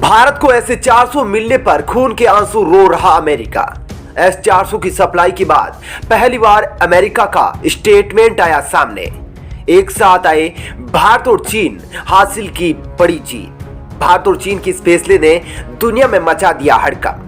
भारत को S-400 मिलने पर खून के आंसू रो रहा अमेरिका। S-400 की सप्लाई के बाद पहली बार अमेरिका का स्टेटमेंट आया सामने। एक साथ आए भारत और चीन, हासिल की बड़ी जीत। भारत और चीन की इस फैसले ने दुनिया में मचा दिया हड़कंप।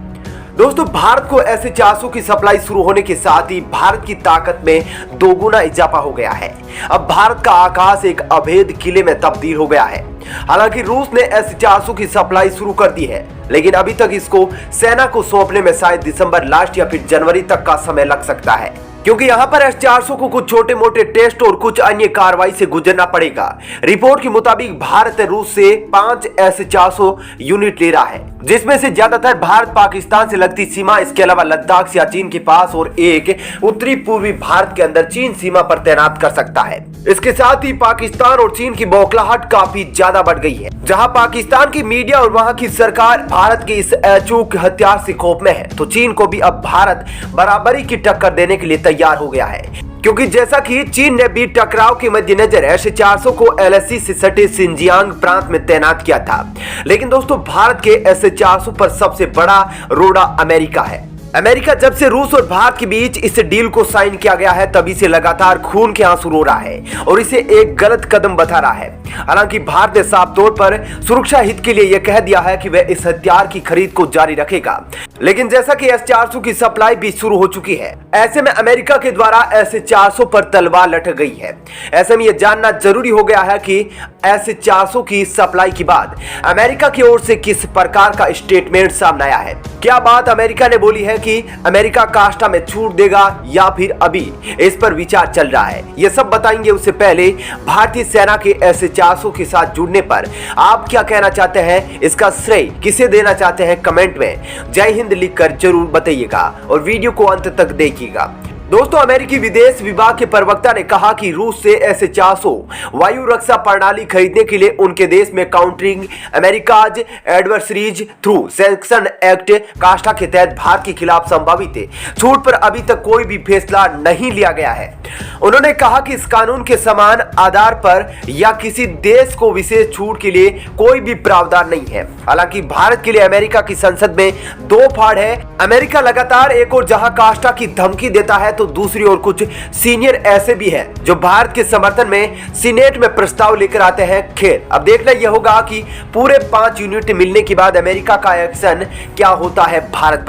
दोस्तों, भारत को S-400 की सप्लाई शुरू होने के साथ ही भारत की ताकत में दोगुना इजाफा हो गया है। अब भारत का आकाश एक अभेद किले में तब्दील हो गया है। हालांकि रूस ने S-400 की सप्लाई शुरू कर दी है, लेकिन अभी तक इसको सेना को सौंपने में शायद दिसंबर लास्ट या फिर जनवरी तक का समय लग सकता है, क्योंकि यहाँ पर S-400 को कुछ छोटे मोटे टेस्ट और कुछ अन्य कार्रवाई से गुजरना पड़ेगा। रिपोर्ट के मुताबिक भारत रूस से 5 S-400 यूनिट ले रहा है, जिसमें से ज्यादातर भारत पाकिस्तान से लगती सीमा, इसके अलावा लद्दाख सियाचिन के पास और एक उत्तरी पूर्वी भारत के अंदर चीन सीमा पर तैनात कर सकता है। इसके साथ ही पाकिस्तान और चीन की बौखलाहट काफी ज्यादा बढ़ गई है। जहां पाकिस्तान की मीडिया और वहां की सरकार भारत के इस अचूक हथियार से खौफ में है, तो चीन को भी अब भारत बराबरी की टक्कर देने के लिए तैयार हो गया है, क्योंकि जैसा कि चीन ने भी टकराव के मद्देनजर S-400 को LAC से सटे सिंजियांग प्रांत में तैनात किया था। लेकिन दोस्तों, भारत के S-400 पर सबसे बड़ा रोड़ा अमेरिका है। अमेरिका जब से रूस और भारत के बीच इस डील को साइन किया गया है, तभी से लगातार खून के आंसू रो रहा है और इसे एक गलत कदम बता रहा है। हालांकि भारत ने साफ तौर पर सुरक्षा हित के लिए यह कह दिया है कि वह इस हथियार की खरीद को जारी रखेगा, लेकिन जैसा कि S-400 की सप्लाई भी शुरू हो चुकी है, ऐसे में अमेरिका के द्वारा S-400 पर तलवार लटक गई है। ऐसे में यह जानना जरूरी हो गया है कि S-400 की सप्लाई के बाद अमेरिका की ओर से किस प्रकार का स्टेटमेंट सामने आया है। क्या बात अमेरिका ने बोली है कि अमेरिका काष्ठा में छूट देगा या फिर अभी इस पर विचार चल रहा है, यह सब बताएंगे। उससे पहले भारतीय सेना के S-400 के साथ जुड़ने पर आप क्या कहना चाहते हैं, इसका श्रेय किसे देना चाहते हैं, कमेंट में जय हिंद लिखकर जरूर बताइएगा और वीडियो को अंत तक देखिएगा। दोस्तों, अमेरिकी विदेश विभाग के प्रवक्ता ने कहा कि रूस से S-400 वायु रक्षा प्रणाली खरीदने के लिए उनके देश में countering America's adversaries through sanction act काष्ठा के तहत भारत के खिलाफ संभावित छूट पर अभी तक कोई भी फैसला नहीं लिया गया है। उन्होंने कहा कि इस कानून के समान आधार पर या किसी देश को विशेष छूट के लिए कोई भी प्रावधान नहीं है। हालांकि भारत के लिए अमेरिका की संसद में दो फाड़ है। अमेरिका लगातार एक और जहां काष्ठा की धमकी देता है, तो दूसरी ओर कुछ सीनियर ऐसे भी हैं जो भारत के समर्थन में सीनेट में प्रस्ताव लेकर आते हैं। खैर, अब देखना यह होगा कि पूरे 5 यूनिट मिलने के बाद अमेरिका का एक्शन क्या होता है भारत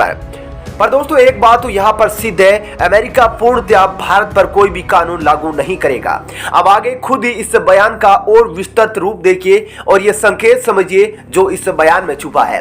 पर दोस्तों, एक बात तो यहाँ पर सिद्ध है, अमेरिका पूर्णतः भारत पर कोई भी कानून लागू नहीं करेगा। अब आगे खुद ही इस बयान का और विस्तृत रूप देखिए और यह संकेत समझिए जो इस बयान में छुपा है।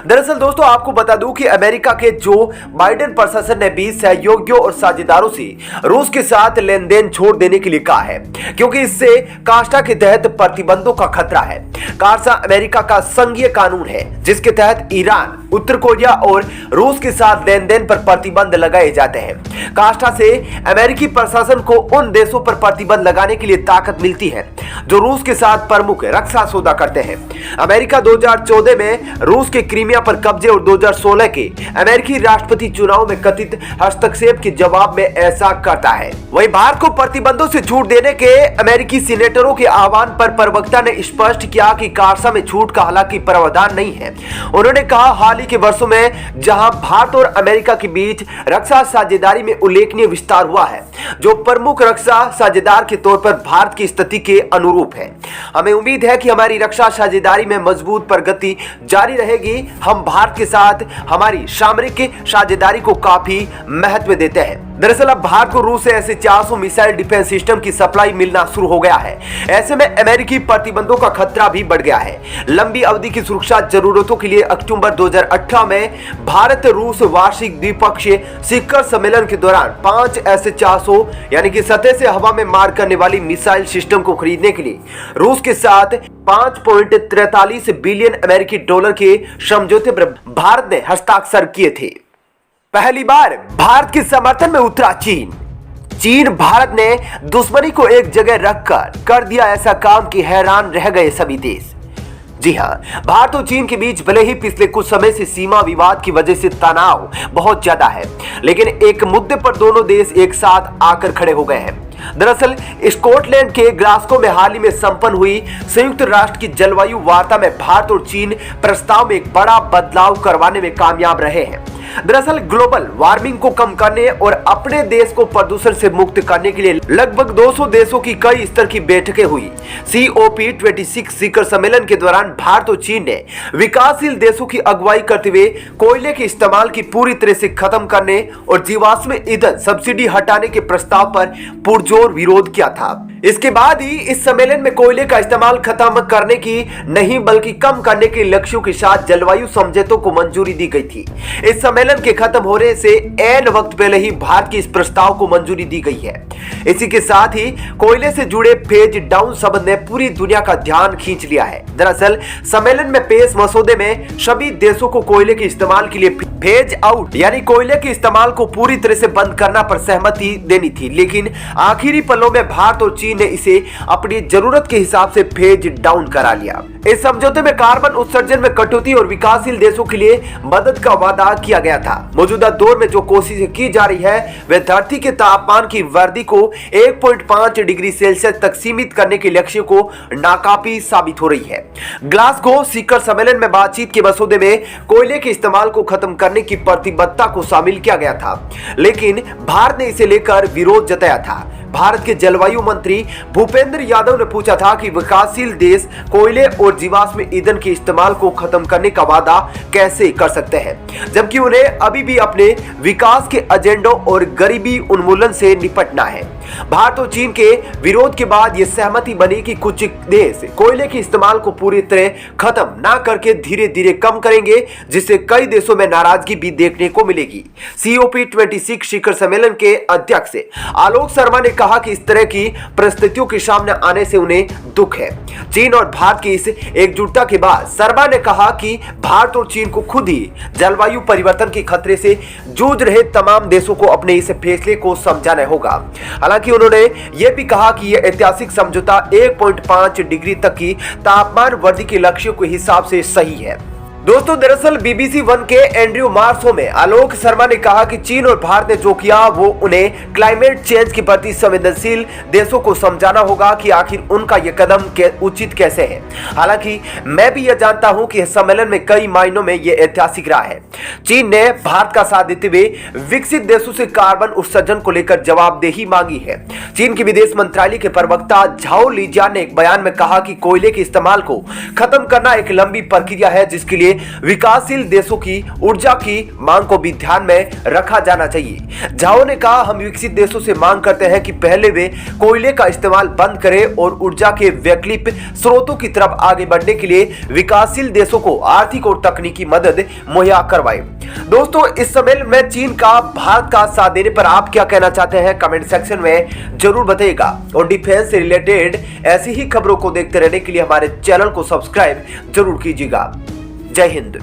दरअसल दोस्तों, आपको बता दूं कि अमेरिका के जो बाइडेन प्रशासन ने भी सहयोगियों और साझेदारों से रूस के साथ लेन देन छोड़ देने के लिए कहा है, क्योंकि इससे काष्ठा के तहत प्रतिबंधों का खतरा है। काष्ठा अमेरिका का संघीय कानून है, जिसके तहत ईरान, उत्तर कोरिया और रूस के साथ लेन देन पर प्रतिबंध लगाए जाते हैं। काष्ठा से अमेरिकी प्रशासन को उन देशों पर प्रतिबंध लगाने के लिए ताकत मिलती है जो रूस के साथ प्रमुख रक्षा सौदा करते हैं। अमेरिका 2014 में रूस के क्रीमिया पर कब्जे और 2016 के अमेरिकी राष्ट्रपति चुनाव में कथित हस्तक्षेप के जवाब में ऐसा करता है। वहीं भारत को प्रतिबंधों से छूट देने के अमेरिकी सीनेटरों के आह्वान पर प्रवक्ता ने स्पष्ट किया कि काष्ठा में छूट का हालांकि प्रावधान नहीं है। उन्होंने कहा, हाल ही के वर्षों में जहां भारत और अमेरिका के बीच रक्षा साझेदारी में उल्लेखनीय विस्तार हुआ है, जो प्रमुख रक्षा साझेदार के तौर पर भारत की स्थिति के अनुरूप है। हमें उम्मीद है कि हमारी रक्षा साझेदारी में मजबूत प्रगति जारी रहेगी। हम भारत के साथ हमारी सामरिक साझेदारी को काफी महत्व देते हैं। दरअसल अब भारत को रूस से S-400 मिसाइल डिफेंस सिस्टम की सप्लाई मिलना शुरू हो गया है। ऐसे में अमेरिकी प्रतिबंधों का खतरा भी बढ़ गया है। लंबी अवधि की सुरक्षा जरूरतों के लिए अक्टूबर 2018 में भारत रूस वार्षिक द्विपक्षीय शिखर सम्मेलन के दौरान 5 S-400 यानी कि सतह से हवा में मार करने वाली मिसाइल सिस्टम को खरीदने के लिए रूस के साथ 5.43 बिलियन अमेरिकी डॉलर के समझौते पर भारत ने हस्ताक्षर किए थे। पहली बार भारत के समर्थन में उतरा चीन भारत ने दुश्मनी को एक जगह रखकर कर दिया ऐसा काम कि हैरान रह गए सभी देश। जी हां, भारत और चीन के बीच भले ही पिछले कुछ समय से सीमा विवाद की वजह से तनाव बहुत ज्यादा है, लेकिन एक मुद्दे पर दोनों देश एक साथ आकर खड़े हो गए हैं। दरअसल स्कॉटलैंड के ग्लासगो में हाल ही में संपन्न हुई संयुक्त राष्ट्र की जलवायु वार्ता में भारत और चीन प्रस्ताव में एक बड़ा बदलाव करवाने में कामयाब रहे हैं। दरअसल ग्लोबल वार्मिंग को कम करने और अपने देश को प्रदूषण से मुक्त करने के लिए लगभग 200 देशों की कई स्तर की बैठकें हुई। COP26 शिखर सम्मेलन के दौरान भारत और चीन ने विकासशील देशों की अगुवाई करते हुए कोयले के इस्तेमाल की पूरी तरह से खत्म करने और जीवाश्म ईंधन सब्सिडी हटाने के प्रस्ताव पर पुरजोर विरोध किया था। इसके बाद ही इस सम्मेलन में कोयले का इस्तेमाल खत्म करने की नहीं बल्कि कम करने के लक्ष्यों के साथ जलवायु समझौतों को मंजूरी दी गई थी। इस सम्मेलन के खत्म होने से ऐन वक्त पहले ही भारत के इस प्रस्ताव को मंजूरी दी गई है। इसी के साथ ही कोयले से जुड़े फेज डाउन शब्द ने पूरी दुनिया का ध्यान खींच लिया है। दरअसल सम्मेलन में पेश मसौदे में सभी देशों को कोयले के इस्तेमाल के लिए फेज आउट यानी कोयले के इस्तेमाल को पूरी तरह से बंद करना पर सहमति देनी थी, लेकिन आखिरी पलों में भारत और चीन ने इसे अपनी जरूरत के हिसाब से फेज डाउन करा लिया। इस समझौते में कार्बन उत्सर्जन में कटौती और विकासशील देशों के लिए मदद का वादा किया गया था। मौजूदा दौर में जो कोशिशें की जा रही है वह धरती के तापमान की वृद्धि को 1.5 डिग्री सेल्सियस तक सीमित करने के लक्ष्य को नाकाफी साबित हो रही है। ग्लासगो शिखर सम्मेलन में बातचीत के मसौदे में कोयले के इस्तेमाल को खत्म करने की प्रतिबद्धता को शामिल किया गया था, लेकिन भारत ने इसे लेकर विरोध जताया था। भारत के जलवायु मंत्री भूपेंद्र यादव ने पूछा था कि विकासशील देश कोयले और जीवाश्म ईंधन के इस्तेमाल को खत्म करने का वादा कैसे कर सकते हैं, जबकि उन्हें अभी भी अपने विकास के एजेंडों और गरीबी उन्मूलन से निपटना है। भारत और चीन के विरोध के बाद यह सहमति बनी कि कुछ देश कोयले के इस्तेमाल को पूरी तरह खत्म ना करके धीरे धीरे कम करेंगे, जिससे कई देशों में नाराजगी भी देखने को मिलेगी। COP26 शिखर सम्मेलन के अध्यक्ष आलोक शर्मा ने कहा कि इस तरह की परिस्थितियों के सामने आने से उन्हें दुख है। चीन और भारत की इस एकजुटता के बाद शर्मा ने कहा कि भारत और चीन को खुद ही जलवायु परिवर्तन के खतरे से जूझ रहे तमाम देशों को अपने इस फैसले को समझाना होगा। हालांकि उन्होंने यह भी कहा कि यह ऐतिहासिक समझौता 1.5 डिग्री तक की तापमान वृद्धि के लक्ष्यों के हिसाब से सही है। दोस्तों, दरअसल BBC 1 के एंड्रयू मार्सो में आलोक शर्मा ने कहा कि चीन और भारत ने जो किया वो उन्हें क्लाइमेट चेंज के प्रति संवेदनशील देशों को समझाना होगा कि आखिर उनका यह कदम उचित कैसे है। हालांकि मैं भी यह जानता हूं कि सम्मेलन में कई मायनों में यह ऐतिहासिक रहा है। चीन ने भारत का साथ देते हुए विकसित देशों से कार्बन उत्सर्जन को लेकर जवाबदेही मांगी है। चीन के विदेश मंत्रालय के प्रवक्ता झाओ लिजियान ने एक बयान में कहा कि कोयले के इस्तेमाल को खत्म करना एक लंबी प्रक्रिया है, जिसके लिए विकासशील देशों की ऊर्जा की मांग को भी ध्यान में रखा जाना चाहिए। झाओ ने कहा, हम विकसित देशों से मांग करते हैं कि पहले वे कोयले का इस्तेमाल बंद करें और ऊर्जा के वैकल्पिक स्रोतों की तरफ आगे बढ़ने के लिए विकासशील देशों को आर्थिक और तकनीकी मदद मुहैया करवाएं। दोस्तों, इस सम्मेलन में चीन का भारत का साथ देने पर आप क्या कहना चाहते हैं कमेंट सेक्शन में जरूर बताइएगा। और डिफेंस से रिलेटेड ऐसी ही खबरों को देखते रहने के लिए हमारे चैनल को सब्सक्राइब जरूर कीजिएगा। जय हिंद।